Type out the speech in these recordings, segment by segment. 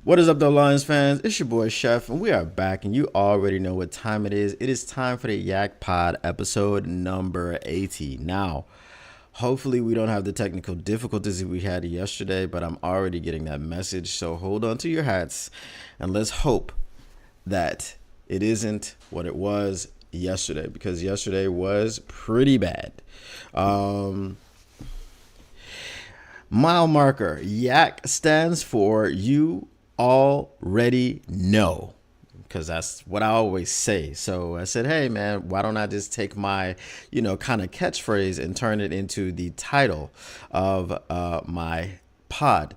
What is up, though, Lions fans? It's your boy Chef, and we are back, and you already know what time it is. It is time for the YAK Pod episode number 80. Now, hopefully we don't have the technical difficulties we had yesterday, but I'm already getting that message, so hold on to your hats, and let's hope that it isn't what it was yesterday, because yesterday was pretty bad. Mile marker, YAK stands for you already know, because that's what I always say. So I said, hey man, why don't I just take my, kind of catchphrase and turn it into the title of my pod.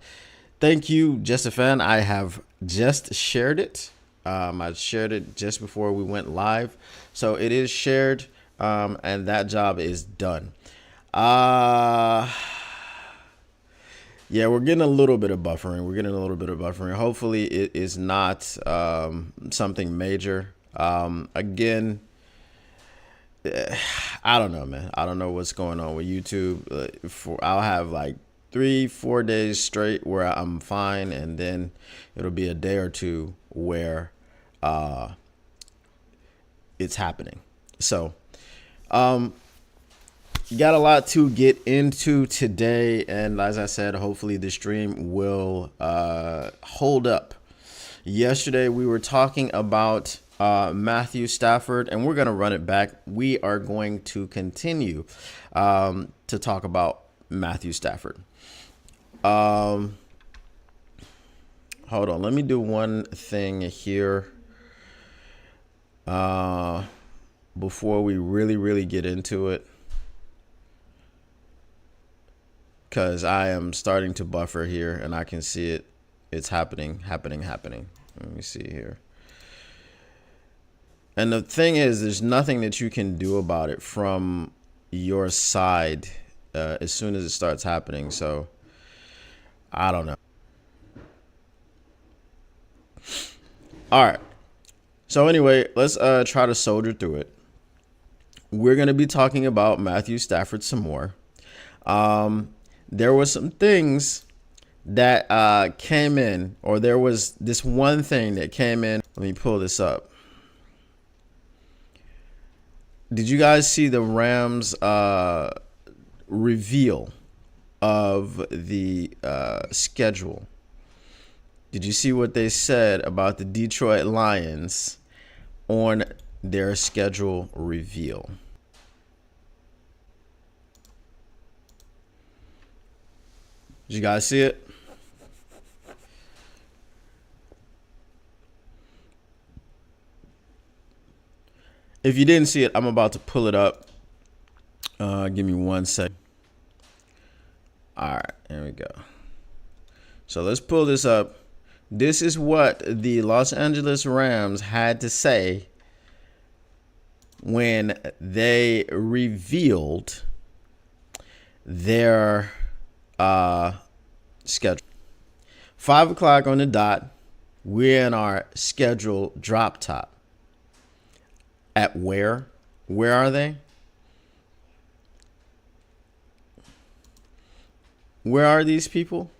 Thank you, Just a Fan. I have just shared it. I shared it just before we went live. So it is shared, and that job is done. Yeah, we're getting a little bit of buffering. Hopefully it is not something major. Again, I don't know, man. I don't know what's going on with YouTube. I'll have like 3-4 days straight where I'm fine, and then it'll be a day or two where it's happening. So, got a lot to get into today, and as I said, hopefully the stream will hold up. Yesterday we were talking about Matthew Stafford, and we're going to run it back. We are going to continue to talk about Matthew Stafford. Hold on, let me do one thing here before we really get into it, because I am starting to buffer here, and I can see it. It's happening. Let me see here. And the thing is, there's nothing that you can do about it from your side as soon as it starts happening. So, I don't know. All right. So anyway, let's try to soldier through it. We're going to be talking about Matthew Stafford some more. There were some things that came in, or there was this one thing that came in. Let me pull this up. Did you guys see the Rams reveal of the schedule? Did you see what they said about the Detroit Lions on their schedule reveal? Did you guys see it? If you didn't see it, I'm about to pull it up. Give me 1 second. All right, there we go. So let's pull this up. This is what the Los Angeles Rams had to say when they revealed their schedule. 5 o'clock on the dot. We're in our schedule drop top. At where? Where are they? Where are these people?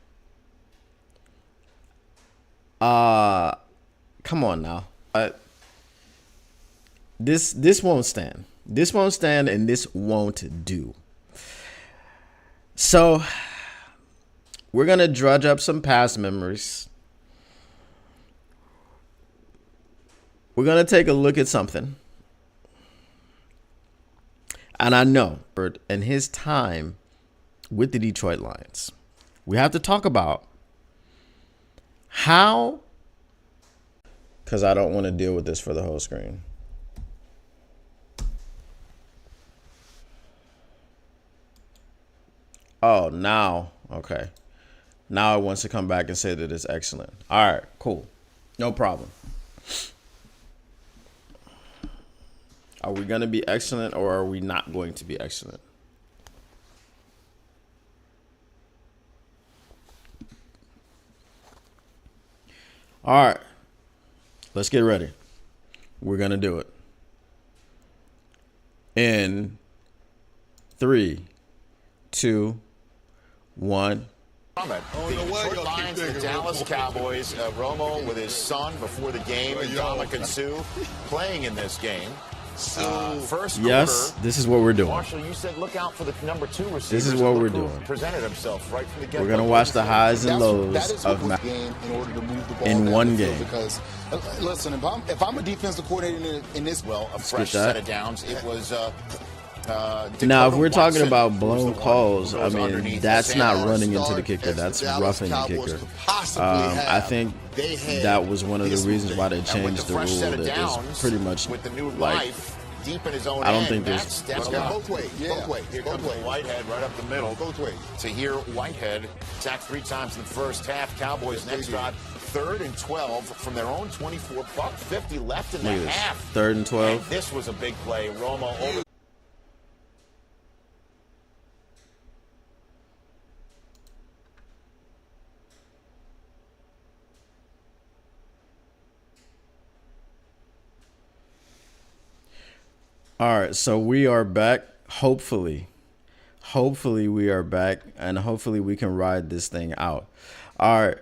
Come on now. This won't stand. This won't stand, and this won't do. So we're going to drudge up some past memories. We're going to take a look at something. And I know, in his time with the Detroit Lions, we have to talk about how, because I don't want to deal with this for the whole screen. Oh, now, okay. Now it wants to come back and say that it's excellent. All right, cool. No problem. Are we going to be excellent, or are we not going to be excellent? All right. Let's get ready. We're going to do it. In 3, 2, 1, The short lines, the Dallas Cowboys, Romo with his son before the game, and Dominican Sue playing in this game. First yes, quarter, this is what we're doing. Marshall, you said look out for the number 2 receiver. This is what we're doing. Presented himself right from the get-go. We're gonna watch the highs and lows of game in order to move the ball in one game. Because listen, if I'm a defensive coordinator in this, well, a fresh set of downs. It was. Now, if we're talking about blown calls, I mean, that's not running into the kicker. That's roughing the kicker. I think that was one of the reasons why they changed the rule. That is pretty much like, deep in his own I don't think there's. both ways. Yeah, both ways. Here comes Whitehead right up the middle. Both ways. To hear Whitehead sacked 3 times in the first half. Cowboys next drive, 3rd and 12 from their own 24. $1.50 left in the half. 3rd and 12. And this was a big play. Romo over. All right, so we are back. Hopefully we are back, and hopefully we can ride this thing out. All right,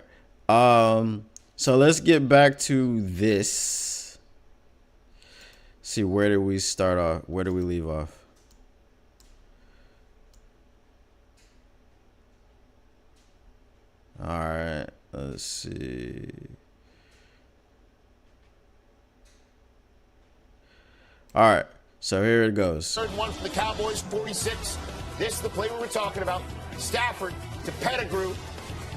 so let's get back to this. See, where did we start off? Where did we leave off? All right, let's see. All right. So here it goes. 3rd one for the Cowboys, 46. This is the play we were talking about. Stafford to Pettigrew.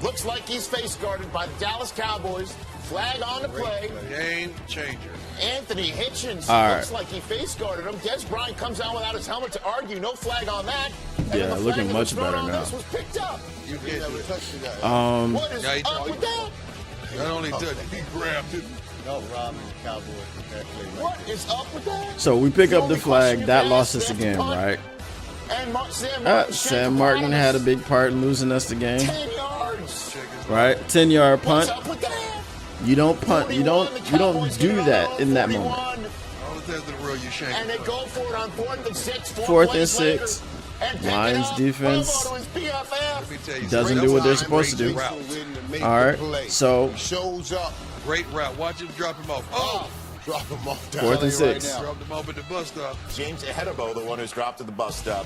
Looks like he's face guarded by the Dallas Cowboys. Flag on the play. Game changer. Anthony Hitchens looks like he face guarded him. Des Bryant comes out without his helmet to argue. No flag on that. Yeah, looking much better now. This was picked up. You get it. What is up with that? Not only did he grabbed it. No, Robin, Cowboys. What is up with that? So we pick up the flag. That lost us the game, right? And Sam Martin had a big part in losing us the game. 10 yards. Right? 10-yard punt. What's up with that? You don't punt. You don't do that in that moment. And they go for it on 4th and 6. 4th and 6. Lions defense doesn't do what they're supposed to do. All right. So shows up. Great route. Watch him drop him off. Oh! Drop him off. 4th and 6. Dropped him off at the bus stop. James Ehedebo, the one who's dropped at the bus stop.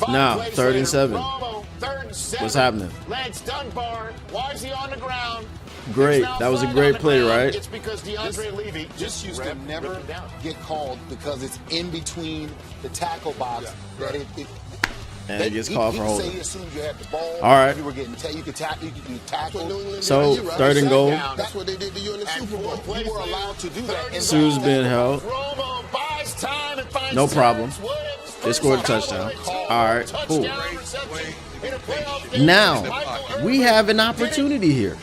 Now, 3rd and 7. 3rd and 7. What's happening? Lance Dunbar. Why is he on the ground? Great. That was a great play, right? It's because DeAndre Levy This used to never get called because it's in between the tackle box. And it gets called for holding. As soon as you had the ball, all right. You were getting you could tackle. So 3rd and goal. That's what they did to you in the Super Bowl. You were allowed to do that. Sue's been held. No problem. They scored a touchdown. All right, cool. Now we have an opportunity here.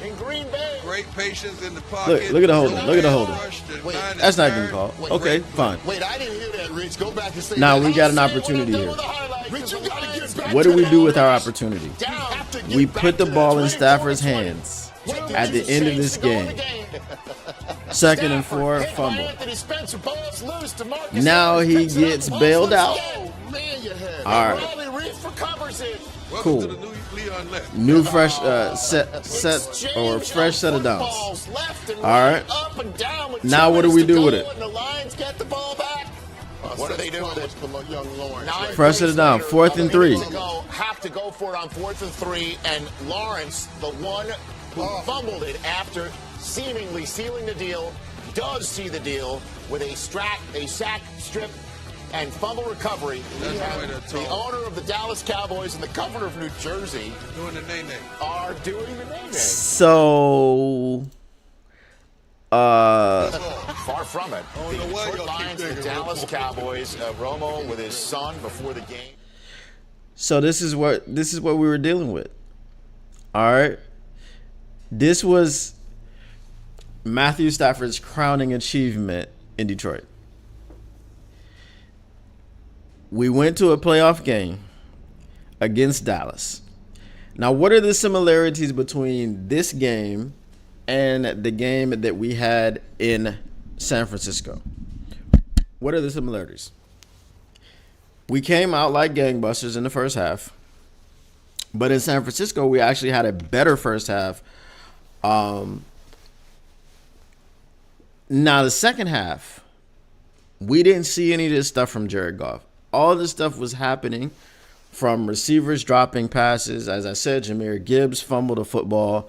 Great patience in the pocket. Look at the holding. Look at the holding. That's not even called. Okay, fine. Wait, I didn't hear that, Rich. Go back and say now we got an opportunity here. Rich, you gotta get back. What do we do with our opportunity? We put the ball in Stafford's hands at the end of this game. 2nd and 4, fumble. Now he gets bailed out. All right. Cool. New fresh set or fresh set of downs. All right. Now what do we do with it? What do they do with it? Fresh set of down. 4th and 3. Have to go for it on 4th and 3, and Lawrence, the one who fumbled it after seemingly sealing the deal, does see the deal with a sack strip and fumble recovery. We have the owner of the Dallas Cowboys and the governor of New Jersey are doing the nay-nay. So, far from it. The Detroit Lions, the Dallas Cowboys, Romo with his son before the game. So this is what we were dealing with. All right. This was Matthew Stafford's crowning achievement in Detroit. We went to a playoff game against Dallas. Now, what are the similarities between this game and the game that we had in San Francisco? What are the similarities? We came out like gangbusters in the first half. But in San Francisco, we actually had a better first half. Now, the second half, we didn't see any of this stuff from Jared Goff. All this stuff was happening from receivers dropping passes. As I said, Jahmyr Gibbs fumbled a football.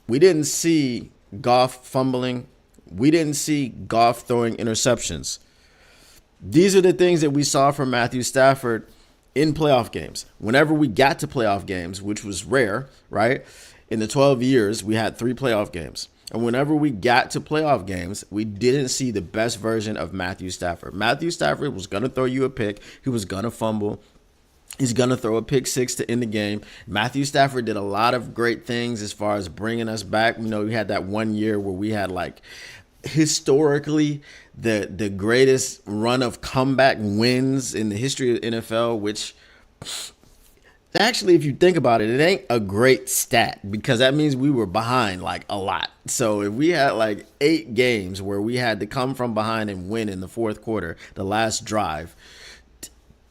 We didn't see Goff fumbling. We didn't see Goff throwing interceptions. These are the things that we saw from Matthew Stafford in playoff games. Whenever we got to playoff games, which was rare, right? In the 12 years, we had 3 playoff games. And whenever we got to playoff games, we didn't see the best version of Matthew Stafford. Matthew Stafford was going to throw you a pick. He was going to fumble. He's going to throw a pick 6 to end the game. Matthew Stafford did a lot of great things as far as bringing us back. You know, we had that one year where we had, like, historically the greatest run of comeback wins in the history of the NFL, which actually, if you think about it, it ain't a great stat because that means we were behind like a lot. So if we had like 8 games where we had to come from behind and win in the fourth quarter, the last drive,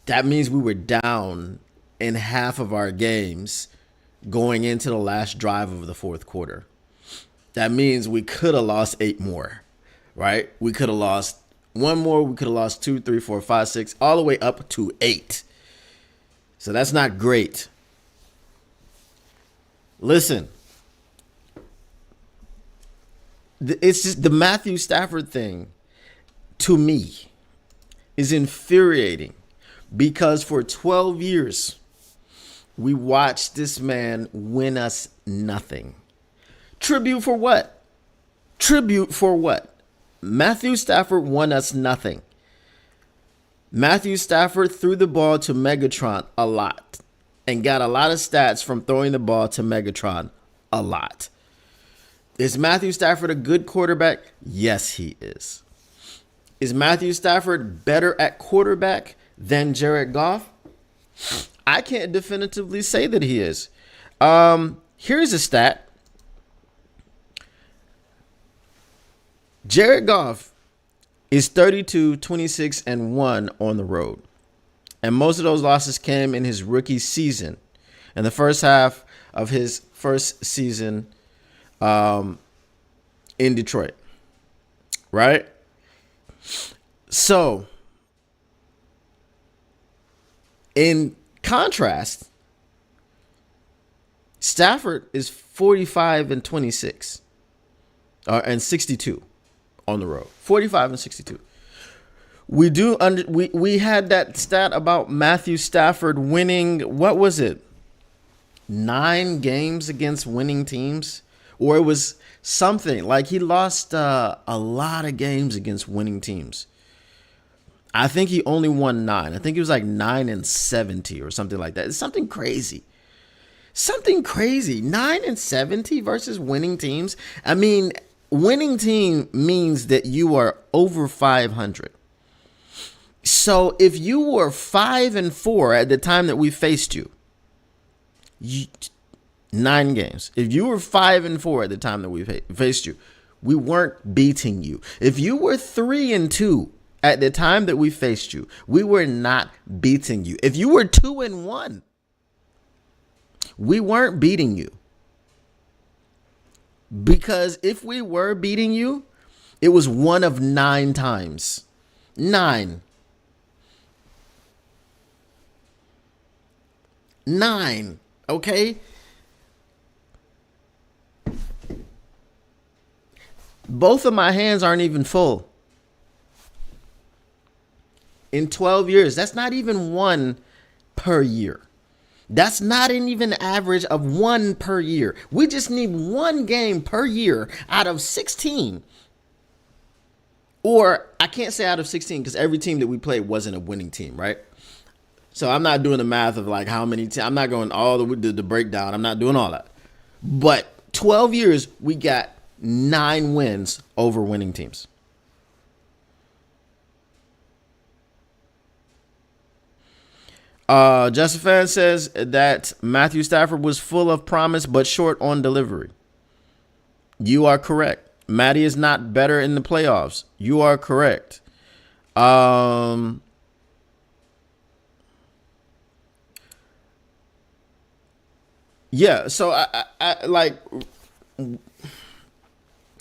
that means we were down in half of our games going into the last drive of the fourth quarter. That means we could have lost 8 more, right? We could have lost 1 more. We could have lost 2, 3, 4, 5, 6, all the way up to 8. So that's not great. Listen, it's just the Matthew Stafford thing to me is infuriating because for 12 years, we watched this man win us nothing. Tribute for what? Tribute for what? Matthew Stafford won us nothing. Matthew Stafford threw the ball to Megatron a lot and got a lot of stats from throwing the ball to Megatron a lot. Is Matthew Stafford a good quarterback? Yes, he is. Is Matthew Stafford better at quarterback than Jared Goff? I can't definitively say that he is. Here's a stat. Jared Goff is 32, 26, and 1 on the road. And most of those losses came in his rookie season. In the first half of his first season in Detroit. Right? So, in contrast, Stafford is 45 and 26 and 62 on the road. 45 and 62. We had that stat about Matthew Stafford winning, what was it? 9 games against winning teams, or it was something like he lost a lot of games against winning teams. I think he only won 9. I think it was like 9 and 70 or something like that. It's something crazy. Something crazy. 9 and 70 versus winning teams. I mean, winning team means that you are over 500. So if you were 5 and 4 at the time that we faced you, 9 games. If you were 5 and 4 at the time that we faced you, we weren't beating you. If you were 3 and 2 at the time that we faced you, we were not beating you. If you were 2 and 1, we weren't beating you. Because if we were beating you, it was 1 of 9 times. 9. 9. Okay? Both of my hands aren't even full. In 12 years, that's not even 1 per year. That's not an even average of 1 per year. We just need 1 game per year out of 16. Or I can't say out of 16 because every team that we played wasn't a winning team, right? So I'm not doing the math of like how many I'm not going all the breakdown. I'm not doing all that. But 12 years, we got 9 wins over winning teams. Justin Fan says that Matthew Stafford was full of promise but short on delivery. You are correct. Matty is not better in the playoffs. You are correct. Yeah, so I like,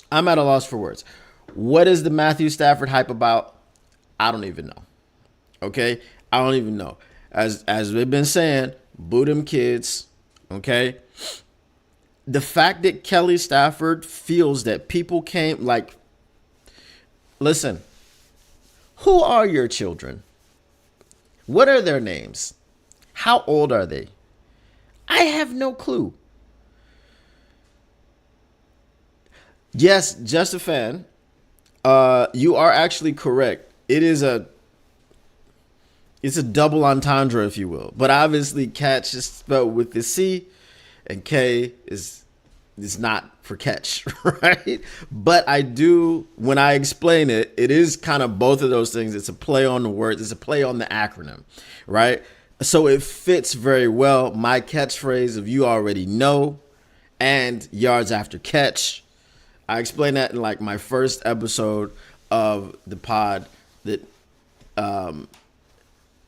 I'm at a loss for words. What is the Matthew Stafford hype about? I don't even know. Okay, I don't even know. As we've been saying, boo them kids. Okay, the fact that Kelly Stafford feels that people came like, listen, who are your children? What are their names? How old are they? I have no clue. Yes, just a fan. You are actually correct. It's a double entendre, if you will. But obviously, catch is spelled with the C, and K is not for catch, right? But I do, when I explain it, it is kind of both of those things. It's a play on the words. It's a play on the acronym, right? So it fits very well. My catchphrase of "you already know" and yards after catch. I explained that in like my first episode of the pod that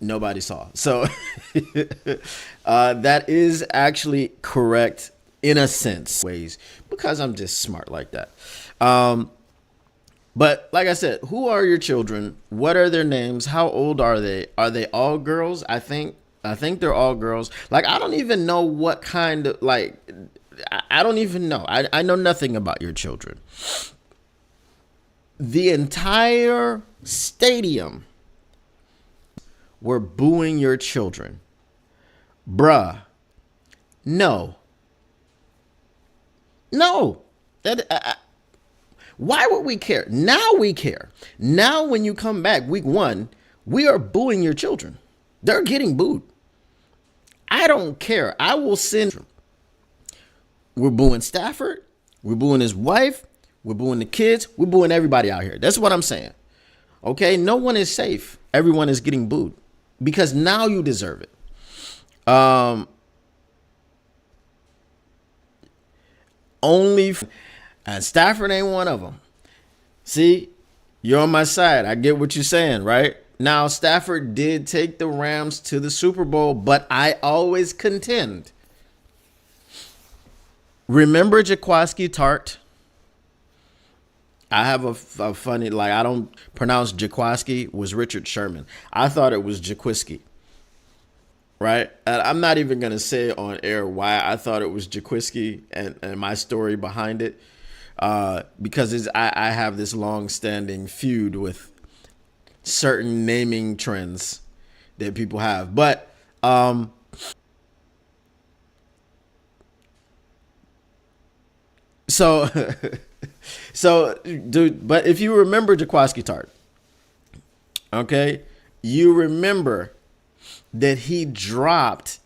nobody saw. So that is actually correct in a sense, ways, because I'm just smart like that. But like I said, who are your children? What are their names? How old are they? Are they all girls? I think they're all girls. Like, I don't even know what kind of, like, I don't even know. I know nothing about your children. The entire stadium were booing your children. Bruh. No. No. Why would we care? Now we care. Now when you come back week 1, we are booing your children. They're getting booed. I don't care. I will send. We're booing Stafford. We're booing his wife. We're booing the kids. We're booing everybody out here. That's what I'm saying. Okay? No one is safe. Everyone is getting booed because now you deserve it. And Stafford ain't one of them. See, you're on my side. I get what you're saying, right? Now, Stafford did take the Rams to the Super Bowl, but I always contend. Remember Jaquiski Tart? I have a funny, like, I don't pronounce Jaquiski, was Richard Sherman. I thought it was Jaquiski, right? And I'm not even going to say on air why I thought it was Jaquiski and my story behind it. Because I have this long-standing feud with certain naming trends that people have. But so dude, but if you remember Jaquiski Tart, okay, you remember that he dropped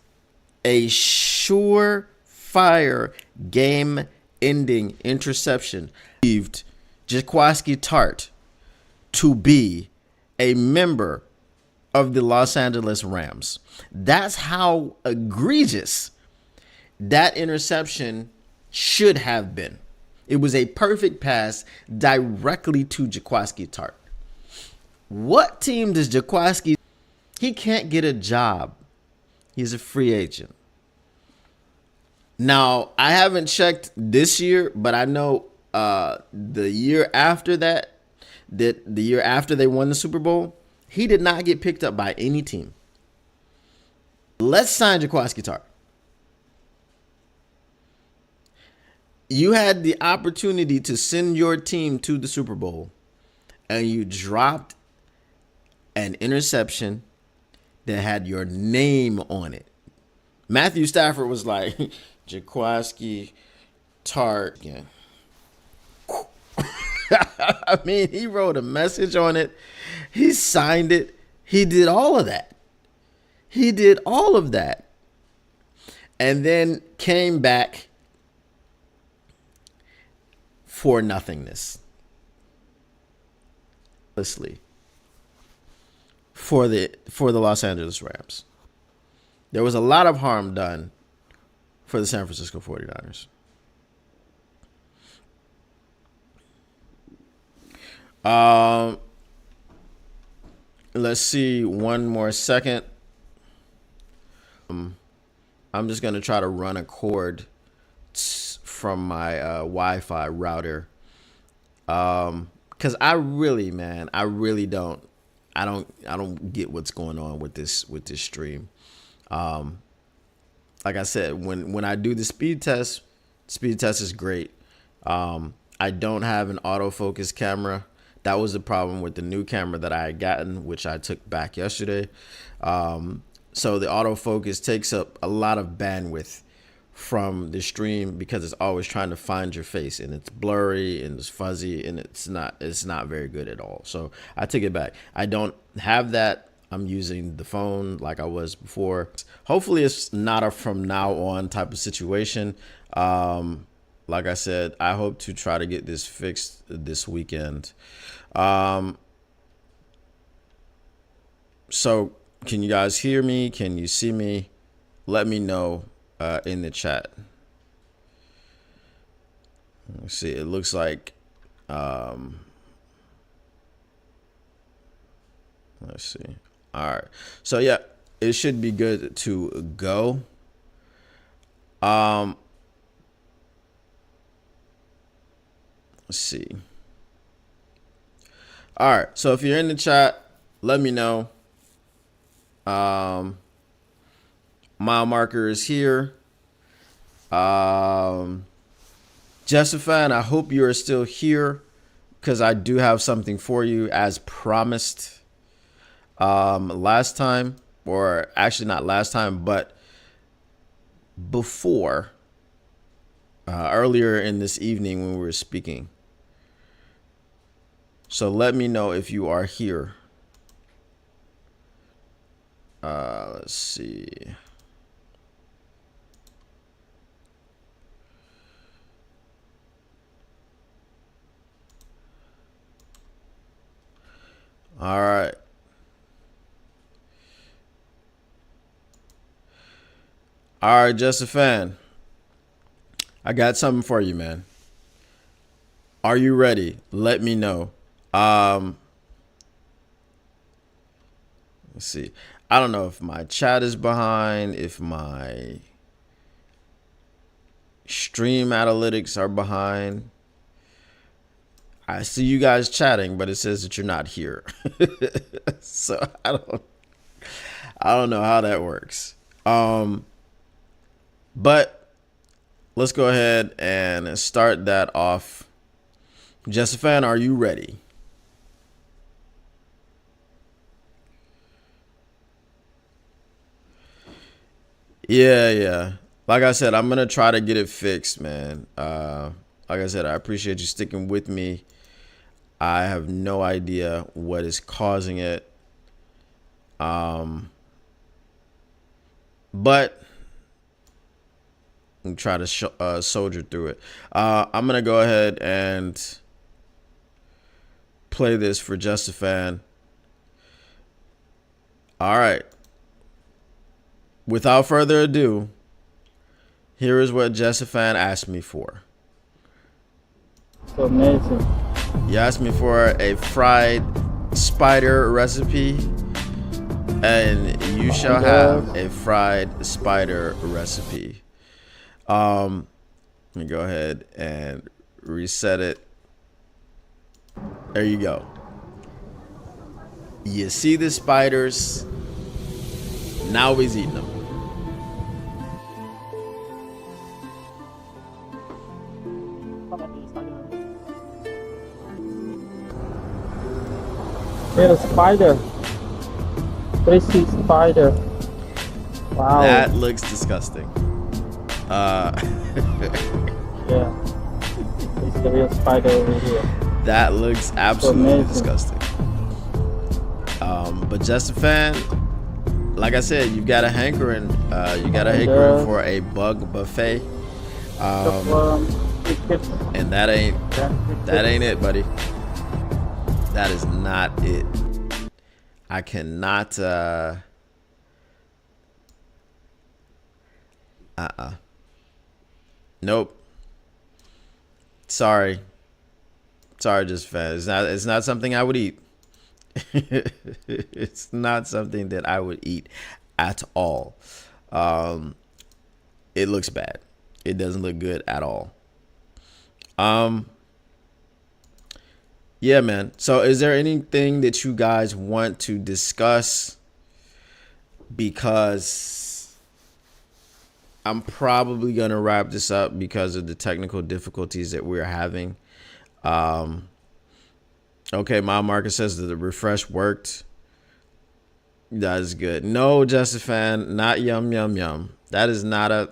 a surefire game-ending interception. Believed Jaquiski Tart to be a member of the Los Angeles Rams. That's how egregious that interception should have been. It was a perfect pass directly to Jaquiski Tart. What team does Jaquiski? He can't get a job. He's a free agent. Now, I haven't checked this year, but I know the year after that the year after they won the Super Bowl, he did not get picked up by any team. Let's sign Jaquiski Tart. You had the opportunity to send your team to the Super Bowl, and you dropped an interception that had your name on it. Matthew Stafford was like, Jaquiski Tart. Yeah. I mean, he wrote a message on it. He signed it. He did all of that. He did all of that. And then came back for nothingness. For the Los Angeles Rams. There was a lot of harm done for the San Francisco 49ers. Let's see, one more second. I'm I'm just gonna try to run a cord from my Wi-Fi router. Cause I really don't get what's going on with this stream. Like I said, when I do the speed test is great. I don't have an autofocus camera. That was the problem with the new camera that I had gotten, which I took back yesterday. So the autofocus takes up a lot of bandwidth from the stream because it's always trying to find your face, and it's blurry and it's fuzzy, and it's not very good at all. So I took it back. I don't have that. I'm using the phone like I was before. Hopefully it's not a from now on type of situation. Like I said, I hope to try to get this fixed this weekend. So can you guys hear me? Can you see me? Let me know in the chat. Let's see. It looks like, let's see. All right. So yeah, it should be good to go. Let's see. All right. So if you're in the chat, let me know. Mile marker is here. Jessifan, I hope you are still here because I do have something for you as promised. Last time, or actually not last time, but before, earlier in this evening when we were speaking. So let me know if you are here. Let's see. All right. All right, Jessifan. I got something for you, man. Are you ready? Let me know. Let's see. I don't know if my chat is behind, if my stream analytics are behind. I see you guys chatting, but it says that you're not here. So I don't know how that works. But let's go ahead and start that off. Jessifan, are you ready? Yeah. Like I said, I'm going to try to get it fixed, man. Like I said, I appreciate you sticking with me. I have no idea what is causing it. But I'm try to soldier through it. I'm going to go ahead and play this for Jessifan. All right. Without further ado, here is what Jessifan asked me for. So amazing. You asked me for a fried spider recipe, and you shall have a fried spider recipe. Let me go ahead and reset it. There you go. You see the spiders? Now he's eating them. There's a spider. Crazy spider. Wow. That looks disgusting. Yeah. It's the real spider over here. That looks absolutely disgusting. But Jessifan, like I said, you've got a hankering. You got a hankering for a bug buffet. And that ain't it, buddy. That is not it. I cannot. Nope. Sorry, Jessifan. It's not something I would eat. It's not something that I would eat at all. it looks bad. It doesn't look good at all. Yeah, man. So is there anything that you guys want to discuss? Because I'm probably going to wrap this up because of the technical difficulties that we're having. Okay, my market says that the refresh worked. That is good. No, Justin fan, not yum, yum, yum. That is not a,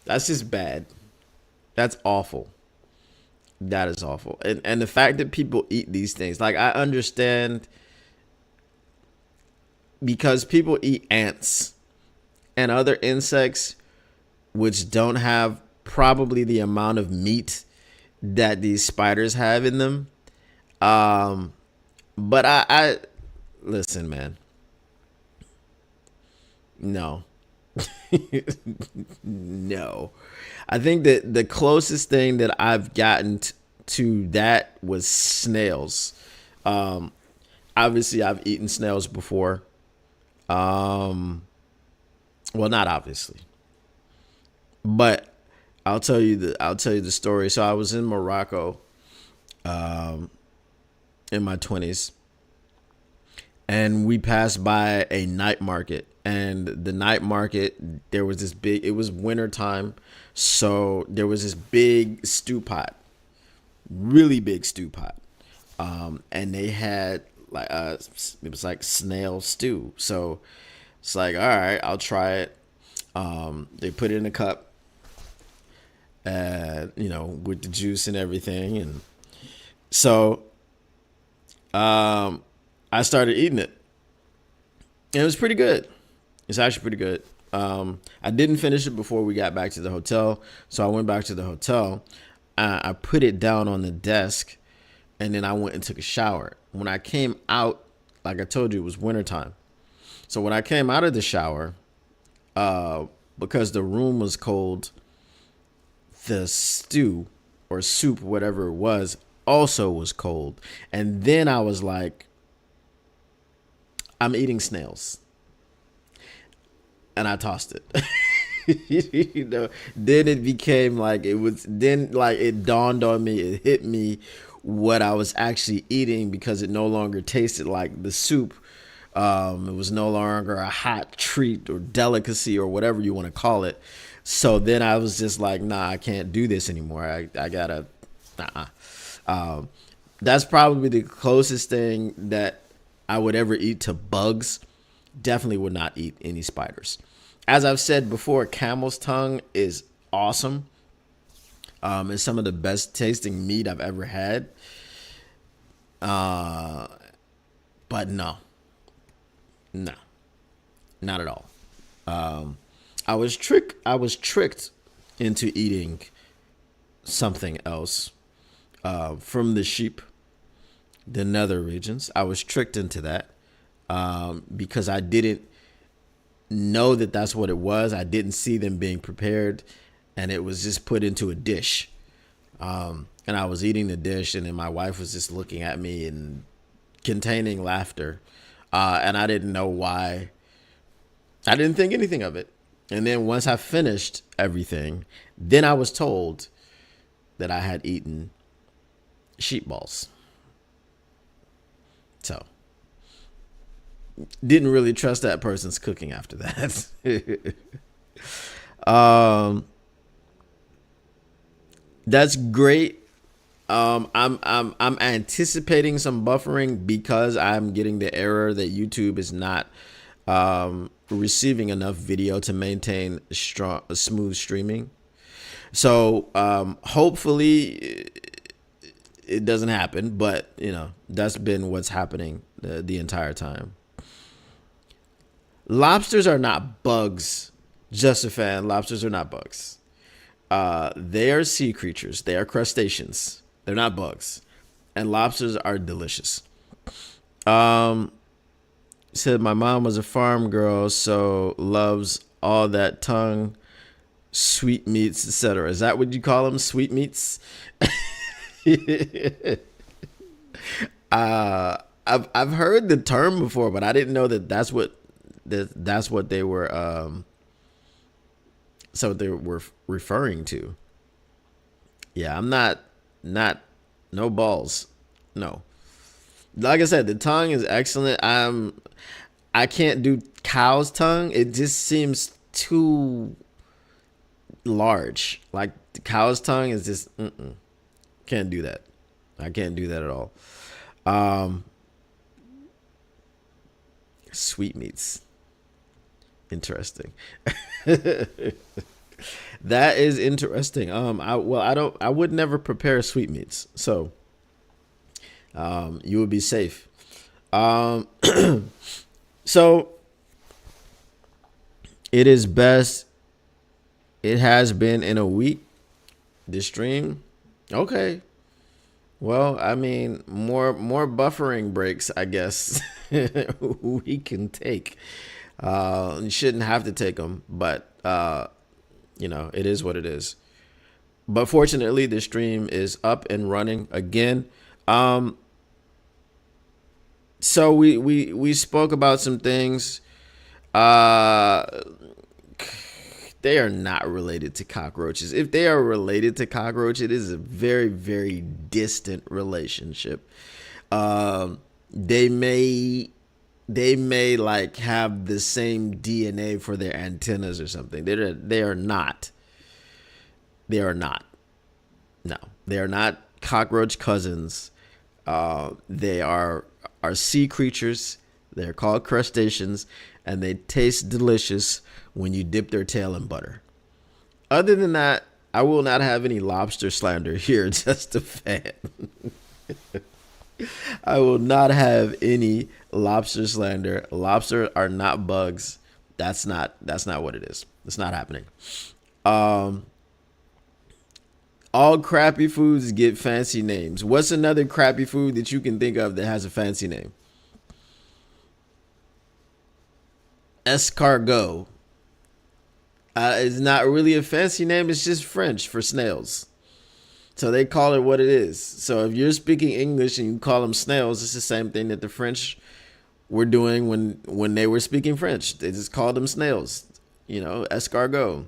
That's just bad. That's awful. That is awful. And the fact that people eat these things, like, I understand because people eat ants and other insects which don't have probably the amount of meat that these spiders have in them. But I listen, man. No. No. I think that the closest thing that I've gotten to that was snails. Obviously I've eaten snails before. Well, not obviously. But I'll tell you the story. So I was in Morocco in my 20s, and we passed by a night market. And the night market, there was this big, it was winter time, so there was this big stew pot, really big stew pot, and they had like it was like snail stew. So it's like, all right, I'll try it. They put it in a cup, with the juice and everything, and so I started eating it, and it was pretty good. It's actually pretty good. I didn't finish it before we got back to the hotel, so I went back to the hotel. I put it down on the desk, and then I went and took a shower. When I came out, like I told you, it was wintertime. So when I came out of the shower, because the room was cold, the stew or soup, whatever it was, also was cold. And then I was like, I'm eating snails. And I tossed it. Then it became like, it dawned on me, it hit me what I was actually eating, because it no longer tasted like the soup. It was no longer a hot treat or delicacy or whatever you want to call it. So then I was just like, nah, I can't do this anymore. I gotta, that's probably the closest thing that I would ever eat to bugs. Definitely would not eat any spiders. As I've said before, camel's tongue is awesome. It's some of the best tasting meat I've ever had. But no, not at all. I was tricked into eating something else from the sheep, the nether regions. I was tricked into that because I didn't know that that's what it was. I didn't see them being prepared, and it was just put into a dish. And I was eating the dish, and then my wife was just looking at me and containing laughter. And I didn't know why. I didn't think anything of it. And then once I finished everything, then I was told that I had eaten sheep balls. So didn't really trust that person's cooking after that. That's great. I'm anticipating some buffering because I'm getting the error that YouTube is not receiving enough video to maintain smooth streaming. So hopefully it doesn't happen, but that's been what's happening the entire time. Lobsters are not bugs. Just a fan. Lobsters are not bugs. They are sea creatures. They are crustaceans. They're not bugs. And lobsters are delicious. Said my mom was a farm girl, so loves all that tongue, sweet meats, etc. Is that what you call them? Sweet meats? I've heard the term before, but I didn't know that that's what they were So they were referring to. Yeah, I'm not no balls. No. Like I said, the tongue is excellent. I can't do cow's tongue. It just seems too large. Like the cow's tongue is just can't do that. I can't do that at all. Sweetmeats. Interesting. That is interesting. I would never prepare sweetmeats, so you would be safe. So it is best. It has been in a week. This stream, okay. Well, I mean, more buffering breaks, I guess we can take. You shouldn't have to take them, but it is what it is. But fortunately, the stream is up and running again. So we spoke about some things. They are not related to cockroaches. If they are related to cockroach, it is a very, very distant relationship. They may like have the same DNA for their antennas or something. They are not. They are not. No, they are not cockroach cousins. They are sea creatures. They're called crustaceans, and they taste delicious when you dip their tail in butter. Other than that, I will not have any lobster slander here. Just a fan. I will not have any lobster slander. Lobster are not bugs. That's not what it is. It's not happening. All crappy foods get fancy names. What's another crappy food that you can think of that has a fancy name? Escargot. It's not really a fancy name. It's just French for snails. So they call it what it is. So if you're speaking English and you call them snails, it's the same thing that the French were doing when they were speaking French. They just called them snails. Escargot.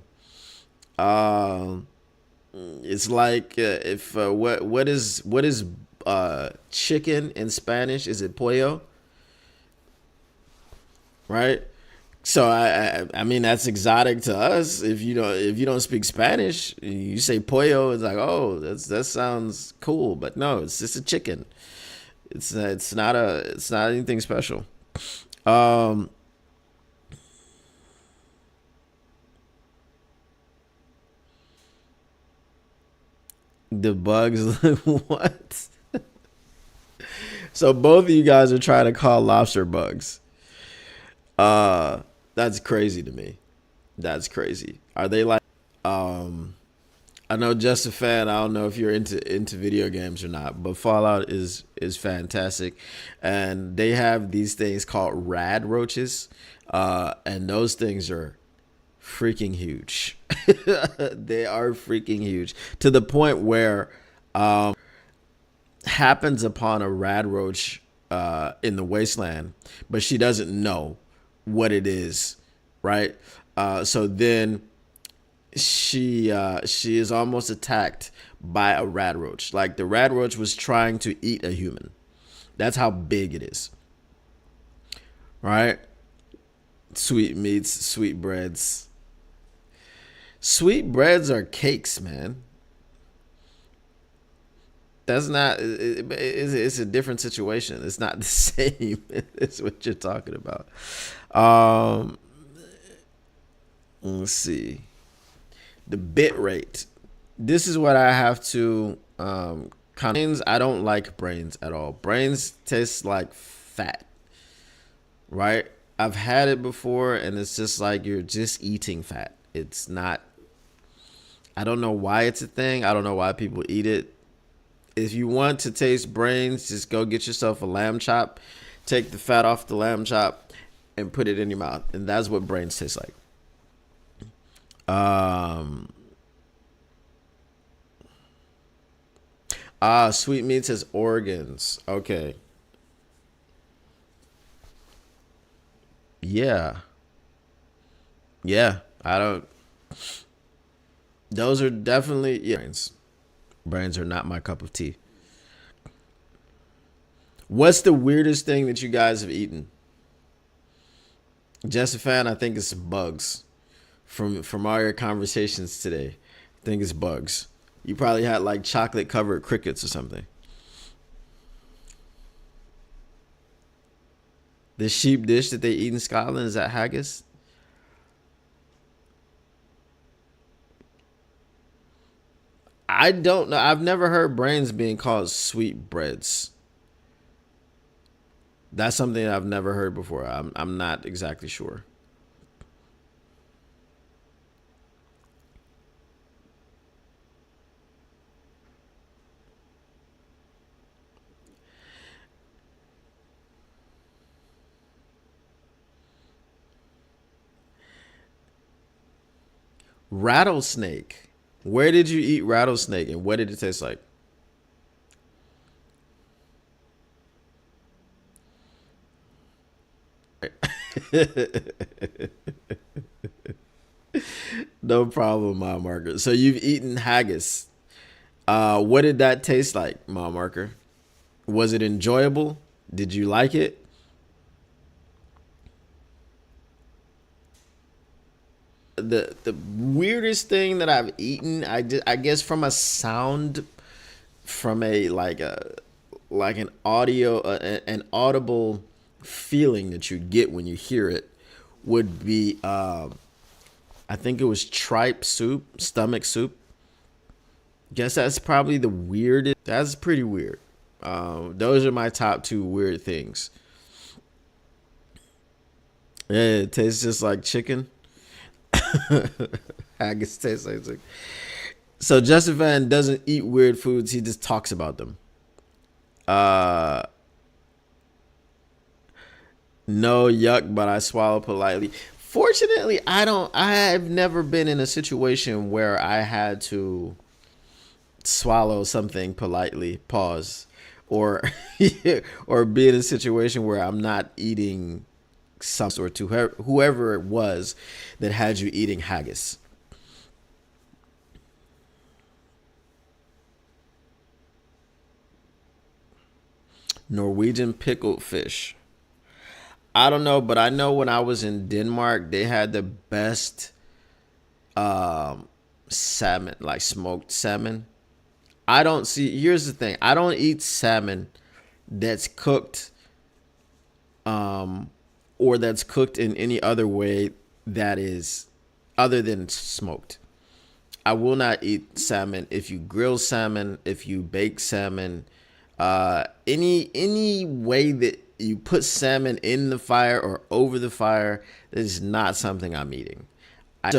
It's like if what is chicken in Spanish? Is it pollo? Right. So I mean that's exotic to us. If you don't speak Spanish, you say pollo, it's like, oh, that sounds cool, but no, it's just a chicken. It's not anything special. The bugs. What? So both of you guys are trying to call lobster bugs. That's crazy to me. That's crazy. Are they like I know Just a Fan, I don't know if you're into video games or not, but Fallout is fantastic. And they have these things called rad roaches. And those things are freaking huge. They are freaking huge to the point where happens upon a rad roach in the wasteland, but she doesn't know what it is, right? So then she is almost attacked by a rad roach. Like the rad roach was trying to eat a human. That's how big it is, right? Sweet meats, sweet breads. Sweet breads are cakes, man. That's not. It's a different situation. It's not the same. It's what you're talking about. Let's see. The bit rate. This is what I have to brains. I don't like brains at all. Brains taste like fat, right? I've had it before, and it's just like you're just eating fat. It's not. I don't know why it's a thing. I don't know why people eat it. If you want to taste brains, just go get yourself a lamb chop. Take the fat off the lamb chop and put it in your mouth. And that's what brains taste like. Sweet meats as organs. Okay. Yeah. Yeah. Those are definitely, yeah. Brains are not my cup of tea. What's the weirdest thing that you guys have eaten? Just a fan, I think it's bugs. From all your conversations today, I think it's bugs. You probably had like chocolate covered crickets or something. The sheep dish that they eat in Scotland, is that haggis? I don't know. I've never heard brains being called sweetbreads. That's something I've never heard before. I'm not exactly sure. Rattlesnake. Where did you eat rattlesnake and what did it taste like? No problem, mile marker. So you've eaten haggis. What did that taste like, mile marker? Was it enjoyable? Did you like it? The weirdest thing that I've eaten, I guess from a sound, from a like an audio, an audible feeling that you get when you hear it, would be I think it was tripe soup, stomach soup. Guess that's probably the weirdest. That's pretty weird. Those are my top two weird things. Yeah, it tastes just like chicken. Haggis tastes like chicken. So Justin Van doesn't eat weird foods. He just talks about them. No yuck, but I swallow politely. Fortunately, I've never been in a situation where I had to swallow something politely, pause, or or be in a situation where I'm not eating some sort to whoever it was that had you eating haggis. Norwegian pickled fish. I don't know, but I know when I was in Denmark, they had the best salmon, like smoked salmon. I don't see. Here's the thing: I don't eat salmon that's cooked, or that's cooked in any other way that is other than smoked. I will not eat salmon. If you grill salmon, if you bake salmon, any way that you put salmon in the fire or over the fire, this is not something I'm eating. I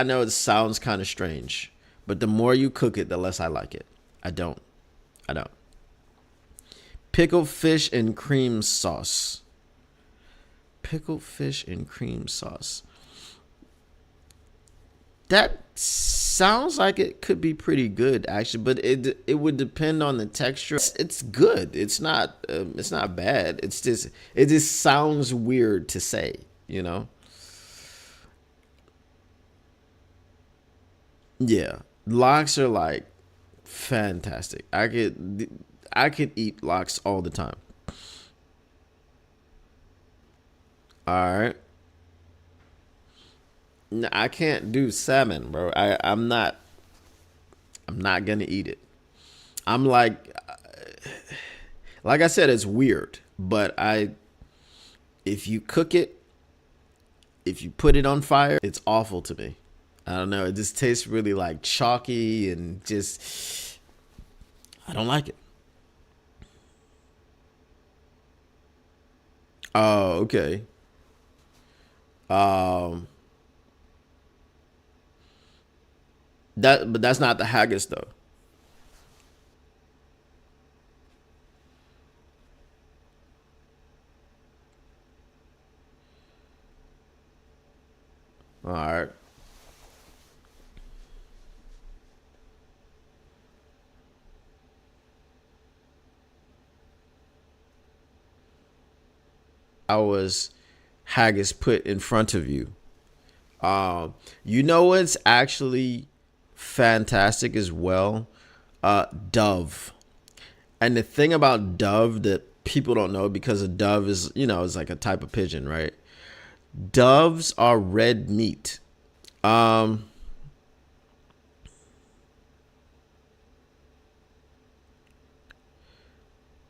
know it sounds kind of strange, but the more you cook it, the less I like it. I don't. Pickled fish and cream sauce. Pickled fish and cream sauce. That sounds like it could be pretty good, actually, but it would depend on the texture. It's good. It's not bad. It just sounds weird to say, you know. Yeah, lox are like fantastic. I could eat lox all the time. All right. No, I can't do salmon, bro. I'm not gonna eat it. I'm like I said, it's weird, but if you cook it, if you put it on fire, it's awful to me. I don't know. It just tastes really like chalky and just, I don't like it. Oh, okay. Um, but that's not the haggis though. All right. I was haggis put in front of you. You know what's actually fantastic as well. Dove. And the thing about dove that people don't know, because a dove is, you know, is like a type of pigeon, right? Doves are red meat.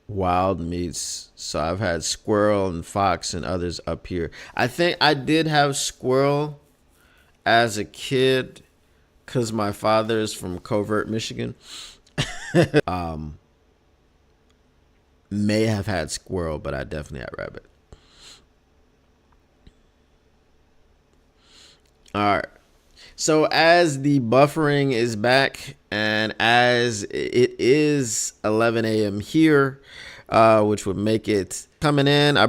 Wild meats. So I've had squirrel and fox and others up here. I think I did have squirrel as a kid because my father is from Covert, Michigan. May have had squirrel, but I definitely had rabbit. All right. So as the buffering is back and as it is 11 a.m. here, which would make it coming in, I